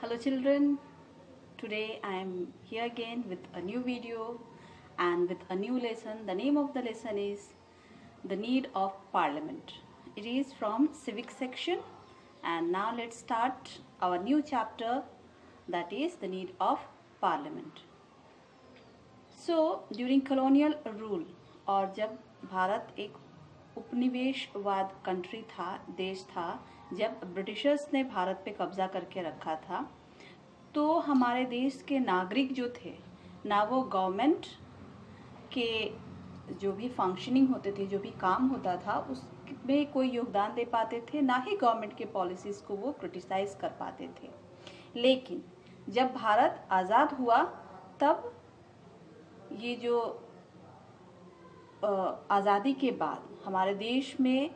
Hello children, today I am here again with a new video and with a new lesson. The name of the lesson is The Need of Parliament. It is from civic section, and now let's start our new chapter, that is the need of parliament. So during colonial rule, और जब भारत एक उपनिवेशवाद country था, देश था, जब Britishers ने भारत पे कब्जा करके रखा था, तो हमारे देश के नागरिक जो थे ना वो गवर्नमेंट के जो भी फंक्शनिंग होते थे, जो भी काम होता था उसमें कोई योगदान दे पाते थे, ना ही गवर्नमेंट के पॉलिसीज़ को वो क्रिटिसाइज कर पाते थे। लेकिन जब भारत आज़ाद हुआ तब ये जो आज़ादी के बाद हमारे देश में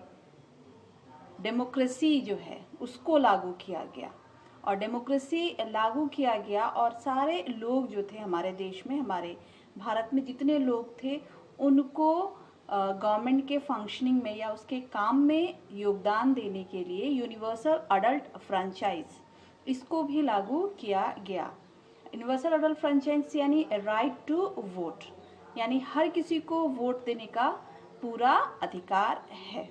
डेमोक्रेसी जो है उसको लागू किया गया, और डेमोक्रेसी लागू किया गया और सारे लोग जो थे हमारे देश में, हमारे भारत में जितने लोग थे उनको गवर्नमेंट के फंक्शनिंग में या उसके काम में योगदान देने के लिए यूनिवर्सल अडल्ट फ्रेंचाइज इसको भी लागू किया गया। यूनिवर्सल अडल्ट फ्रेंचाइज यानी राइट टू वोट, यानी हर किसी को वोट देने का पूरा अधिकार है।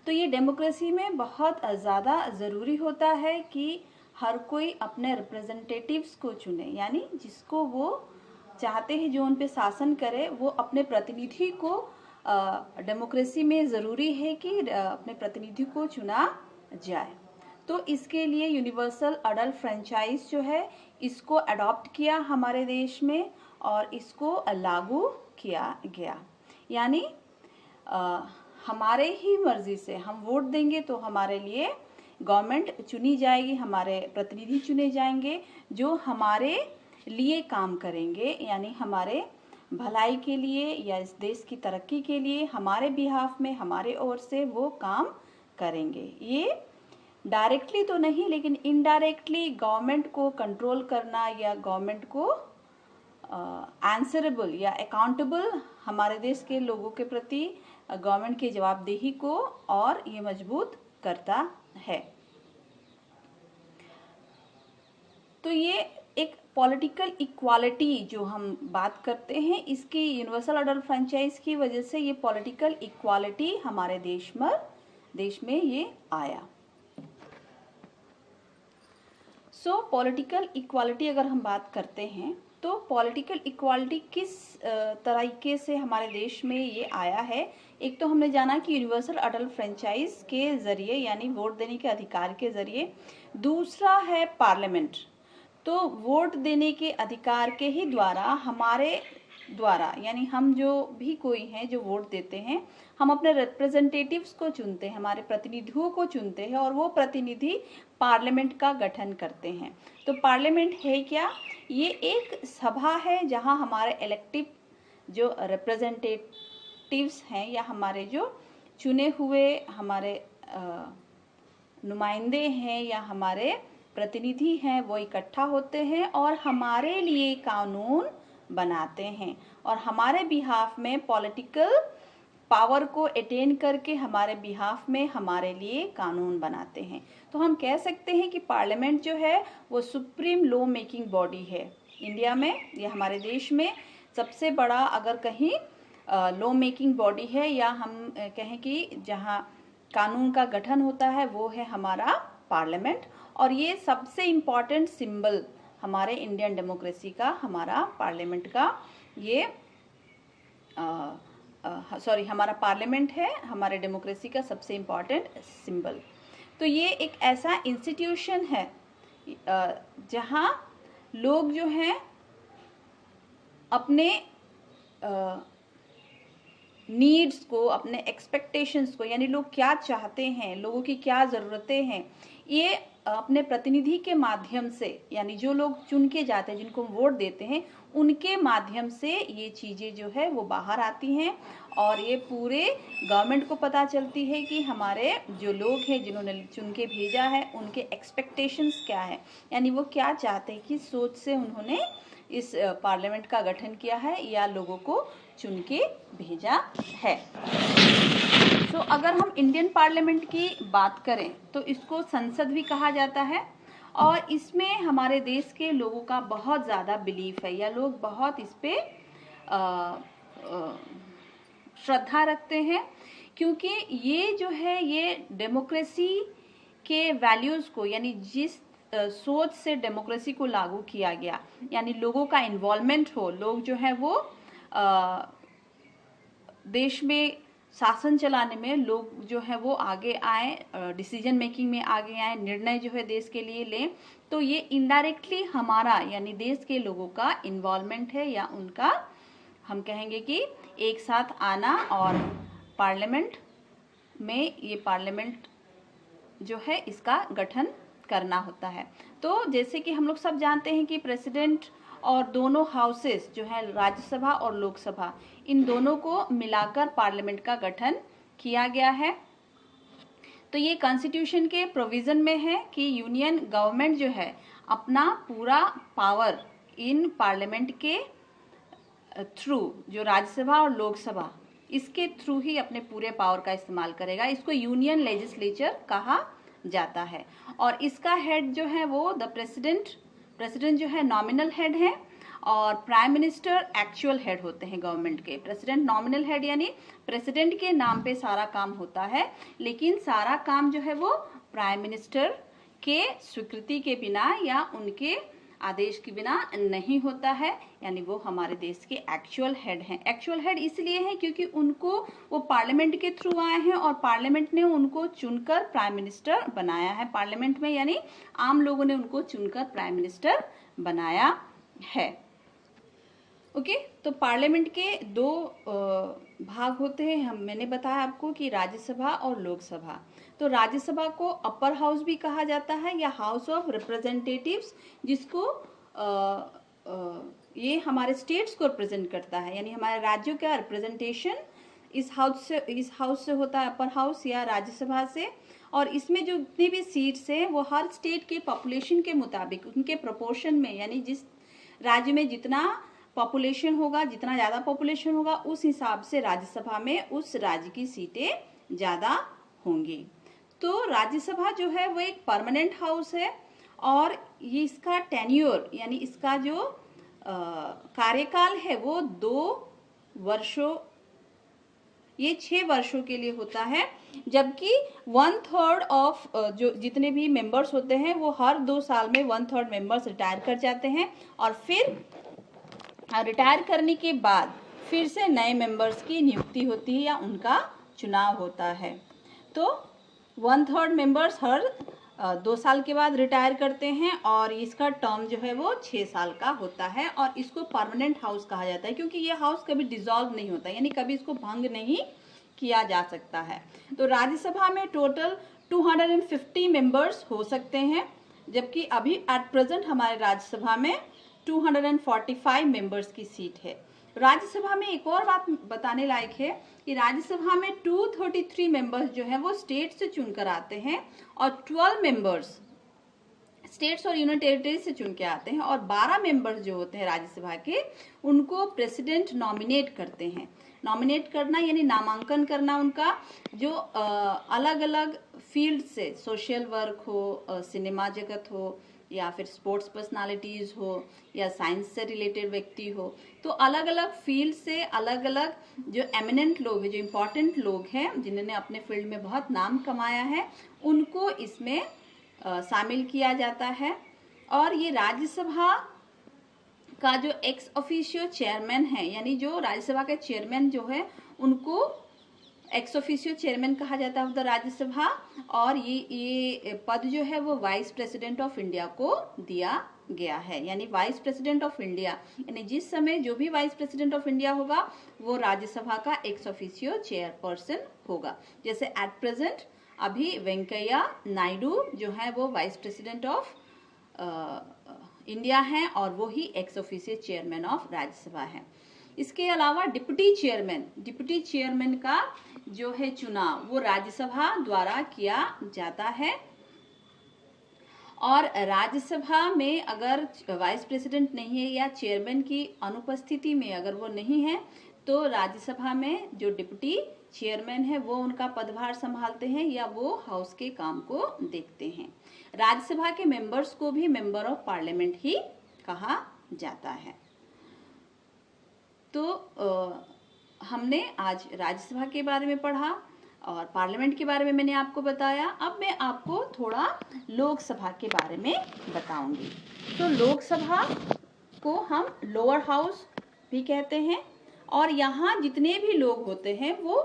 तो ये डेमोक्रेसी में बहुत ज़्यादा ज़रूरी होता है कि हर कोई अपने रिप्रेजेंटेटिव्स को चुने, यानी जिसको वो चाहते हैं जो उन पे शासन करे, वो अपने प्रतिनिधि को डेमोक्रेसी में ज़रूरी है कि अपने प्रतिनिधि को चुना जाए। तो इसके लिए यूनिवर्सल अडल्ट फ्रेंचाइज जो है इसको अडॉप्ट किया हमारे देश में और इसको लागू किया गया। यानी हमारे ही मर्जी से हम वोट देंगे तो हमारे लिए गवर्नमेंट चुनी जाएगी, हमारे प्रतिनिधि चुने जाएंगे जो हमारे लिए काम करेंगे, यानी हमारे भलाई के लिए या इस देश की तरक्की के लिए हमारे बिहाफ में, हमारे ओर से वो काम करेंगे। ये डायरेक्टली तो नहीं लेकिन इनडायरेक्टली गवर्नमेंट को कंट्रोल करना या गवर्नमेंट को आंसरेबल या अकाउंटेबल हमारे देश के लोगों के प्रति गवर्नमेंट की जवाबदेही को और ये मजबूत करता है। तो ये एक पॉलिटिकल इक्वालिटी जो हम बात करते हैं, इसकी यूनिवर्सल अडल्ट फ्रेंचाइज की वजह से ये पॉलिटिकल इक्वालिटी हमारे देश में ये आया। सो पॉलिटिकल इक्वालिटी अगर हम बात करते हैं तो पॉलिटिकल इक्वालिटी किस तरीके से हमारे देश में ये आया है। एक तो हमने जाना कि यूनिवर्सल अडल्ट फ्रेंचाइज के ज़रिए यानी वोट देने के अधिकार के ज़रिए, दूसरा है पार्लियामेंट। तो वोट देने के अधिकार के ही द्वारा हमारे द्वारा यानी हम जो भी कोई हैं जो वोट देते हैं, हम अपने रिप्रेजेंटेटिव्स को चुनते हैं, हमारे प्रतिनिधियों को चुनते हैं और वो प्रतिनिधि पार्लियामेंट का गठन करते हैं। तो पार्लियामेंट है क्या? ये एक सभा है जहां हमारे इलेक्टिव जो रिप्रेजेंटेटिव्स हैं या हमारे जो चुने हुए हमारे नुमाइंदे हैं या हमारे प्रतिनिधि हैं वो इकट्ठा होते हैं और हमारे लिए कानून बनाते हैं और हमारे बिहाफ में पॉलिटिकल पावर को अटेन करके हमारे बिहाफ में हमारे लिए कानून बनाते हैं। तो हम कह सकते हैं कि पार्लियामेंट जो है वो सुप्रीम लॉ मेकिंग बॉडी है इंडिया में या हमारे देश में सबसे बड़ा अगर कहीं लॉ मेकिंग बॉडी है, या हम कहें कि जहां कानून का गठन होता है वो है हमारा पार्लियामेंट। और ये सबसे इम्पॉर्टेंट सिंबल हमारे इंडियन डेमोक्रेसी का हमारा पार्लियामेंट का ये हमारा पार्लियामेंट है हमारे डेमोक्रेसी का सबसे इम्पॉर्टेंट सिंबल। तो ये एक ऐसा इंस्टीट्यूशन है जहां लोग जो हैं अपने नीड्स को, अपने एक्सपेक्टेशंस को, यानी लोग क्या चाहते हैं, लोगों की क्या ज़रूरतें हैं, ये अपने प्रतिनिधि के माध्यम से, यानी जो लोग चुन के जाते हैं, जिनको वोट देते हैं, उनके माध्यम से ये चीज़ें जो है वो बाहर आती हैं और ये पूरे गवर्नमेंट को पता चलती है कि हमारे जो लोग हैं जिन्होंने चुन के भेजा है उनके एक्सपेक्टेशंस क्या है, यानी वो क्या चाहते हैं, किस सोच से उन्होंने इस पार्लियामेंट का गठन किया है या लोगों को चुन के भेजा है। अगर हम इंडियन पार्लियामेंट की बात करें तो इसको संसद भी कहा जाता है और इसमें हमारे देश के लोगों का बहुत ज़्यादा बिलीफ है, या लोग बहुत इस पे श्रद्धा रखते हैं, क्योंकि ये जो है ये डेमोक्रेसी के वैल्यूज़ को, यानी जिस सोच से डेमोक्रेसी को लागू किया गया, यानी लोगों का इन्वॉल्वमेंट हो, लोग जो है वो देश में शासन चलाने में लोग जो है वो आगे आए, डिसीजन मेकिंग में आगे आए, निर्णय जो है देश के लिए लें, तो ये इनडायरेक्टली हमारा यानी देश के लोगों का इन्वॉल्वमेंट है, या उनका हम कहेंगे कि एक साथ आना और पार्लियामेंट में ये पार्लियामेंट जो है इसका गठन करना होता है। तो जैसे कि हम लोग सब जानते हैं कि प्रेसिडेंट और दोनों हाउसेस जो है राज्यसभा और लोकसभा, इन दोनों को मिलाकर पार्लियामेंट का गठन किया गया है। तो ये कॉन्स्टिट्यूशन के प्रोविजन में है कि यूनियन गवर्नमेंट जो है अपना पूरा पावर इन पार्लियामेंट के थ्रू, जो राज्यसभा और लोकसभा, इसके थ्रू ही अपने पूरे पावर का इस्तेमाल करेगा। इसको यूनियन लेजिस्लेचर कहा जाता है। और इसका हेड जो है वो द प्रेसिडेंट जो है नॉमिनल हेड है, और प्राइम मिनिस्टर एक्चुअल हेड होते हैं गवर्नमेंट के। प्रेसिडेंट नॉमिनल हेड यानी प्रेसिडेंट के नाम पे सारा काम होता है, लेकिन सारा काम जो है वो प्राइम मिनिस्टर के स्वीकृति के बिना या उनके आदेश के बिना नहीं होता है, यानी वो हमारे देश के एक्चुअल हेड हैं। एक्चुअल हेड इसलिए है क्योंकि उनको वो पार्लियामेंट के थ्रू आए हैं और पार्लियामेंट ने उनको चुनकर प्राइम मिनिस्टर बनाया है। पार्लियामेंट में यानी आम लोगों ने उनको चुनकर प्राइम मिनिस्टर बनाया है। ओके, तो पार्लियामेंट के दो भाग होते हैं। मैंने बताया आपको कि राज्यसभा और लोकसभा। तो राज्यसभा को अपर हाउस भी कहा जाता है या हाउस ऑफ रिप्रेजेंटेटिव्स, जिसको ये हमारे स्टेट्स को रिप्रेजेंट करता है, यानी हमारे राज्यों का रिप्रेजेंटेशन इस हाउस से होता है, अपर हाउस या राज्यसभा से। और इसमें जो जितनी भी सीट्स हैं वो हर स्टेट के पॉपुलेशन के मुताबिक उनके प्रोपोर्शन में, यानी जिस राज्य में जितना पॉपुलेशन होगा, जितना ज़्यादा पॉपुलेशन होगा, उस हिसाब से राज्यसभा में उस राज्य की सीटें ज़्यादा होंगी। तो राज्यसभा जो है वो एक परमानेंट हाउस है, और ये इसका टेन्योर यानी इसका जो कार्यकाल है वो 2 वर्षों, ये 6 वर्षों के लिए होता है। जबकि 1/3 ऑफ जो जितने भी मेंबर्स होते हैं वो हर 2 साल में 1/3 मेंबर्स रिटायर कर जाते हैं, और फिर रिटायर करने के बाद फिर से नए मेंबर्स की नियुक्ति होती है या उनका चुनाव होता है। तो 1/3 मेंबर्स हर 2 साल के बाद रिटायर करते हैं, और इसका टर्म जो है वो 6 साल का होता है, और इसको परमानेंट हाउस कहा जाता है क्योंकि ये हाउस कभी डिसॉल्व नहीं होता, यानी कभी इसको भंग नहीं किया जा सकता है। तो राज्यसभा में टोटल 250 मेंबर्स हो सकते हैं, जबकि अभी एट प्रेजेंट हमारे राज्यसभा में 245 मेंबर्स की सीट है। राज्यसभा में एक और बात बताने लायक है कि राज्यसभा में 233 मेंबर्स जो है वो स्टेट से चुनकर आते हैं, और 12 मेंबर्स स्टेट्स और यूनियन टेरिटरी से चुन के आते हैं, और 12 मेंबर्स जो होते हैं राज्यसभा के उनको प्रेसिडेंट नॉमिनेट करते हैं। नॉमिनेट करना यानी नामांकन करना उनका, जो अलग अलग फील्ड से, सोशल वर्क हो, सिनेमा जगत हो, या फिर स्पोर्ट्स पर्सनालिटीज हो, या साइंस से रिलेटेड व्यक्ति हो, तो अलग अलग फील्ड से अलग अलग जो एमिनेंट लोग हैं, जो इम्पोर्टेंट लोग हैं, जिन्होंने अपने फील्ड में बहुत नाम कमाया है, उनको इसमें शामिल किया जाता है। और ये राज्यसभा का जो एक्स ऑफिशियो चेयरमैन है, यानी जो राज्यसभा के चेयरमैन जो है उनको एक्स ऑफिशियो चेयरमैन कहा जाता है राज्यसभा, और ये पद जो है वो वाइस प्रेसिडेंट ऑफ इंडिया को दिया गया है। यानी वाइस प्रेसिडेंट ऑफ इंडिया, यानी जिस समय जो भी वाइस प्रेसिडेंट ऑफ इंडिया होगा वो राज्यसभा का एक्स ऑफिशियो चेयरपर्सन होगा। जैसे एट प्रेजेंट अभी वेंकैया नायडू जो है वो वाइस प्रेसिडेंट ऑफ इंडिया हैं, और वो ही ex officio chairman of Rajya Sabha है। इसके अलावा डिप्टी चेयरमैन का जो है चुनाव वो राज्यसभा द्वारा किया जाता है, और राज्यसभा में अगर वाइस प्रेसिडेंट नहीं है या चेयरमैन की अनुपस्थिति में अगर वो नहीं है, तो राज्यसभा में जो डिप्टी चेयरमैन है वो उनका पदभार संभालते हैं या वो हाउस के काम को देखते हैं। राज्यसभा के मेंबर्स को भी मेंबर ऑफ पार्लियामेंट ही कहा जाता है। तो हमने आज राज्यसभा के बारे में पढ़ा और पार्लियामेंट के बारे में मैंने आपको बताया। अब मैं आपको थोड़ा लोकसभा के बारे में बताऊंगी। तो लोकसभा को हम लोअर हाउस भी कहते हैं और यहाँ जितने भी लोग होते हैं वो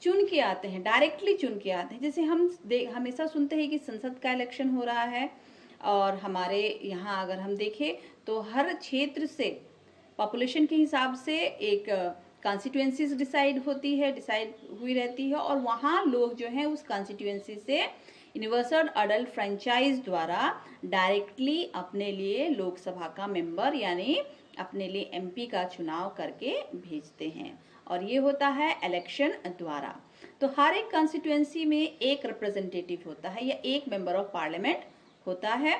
चुन के आते हैं, डायरेक्टली चुन के आते हैं। जैसे हम हमेशा सुनते हैं कि संसद का इलेक्शन हो रहा है और हमारे यहाँ अगर हम देखें तो हर क्षेत्र से पॉपुलेशन के हिसाब से एक कॉन्स्टिट्यूएंसीज डिसाइड हुई रहती है और वहाँ लोग जो हैं उस कॉन्स्टिट्यूएंसी से यूनिवर्सल अडल्ट फ्रेंचाइज द्वारा डायरेक्टली अपने लिए लोकसभा का मेंबर यानी अपने लिए एमपी का चुनाव करके भेजते हैं और ये होता है इलेक्शन द्वारा। तो हर एक कॉन्स्टिट्यूएंसी में एक रिप्रेजेंटेटिव होता है या एक मेंबर ऑफ पार्लियामेंट होता है।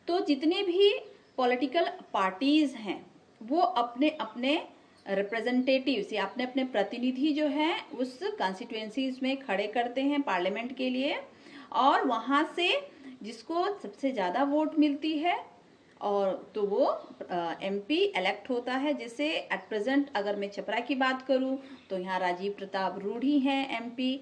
तो जितने भी पॉलिटिकल पार्टीज हैं वो अपने अपने रिप्रेजेंटेटिव्स या अपने अपने प्रतिनिधि जो हैं उस कॉन्स्टिट्यूएंसीज में खड़े करते हैं पार्लियामेंट के लिए और वहाँ से जिसको सबसे ज़्यादा वोट मिलती है और तो वो एमपी इलेक्ट होता है। जैसे एट प्रेजेंट अगर मैं छपरा की बात करूँ तो यहाँ राजीव प्रताप रूढ़ी हैं एमपी।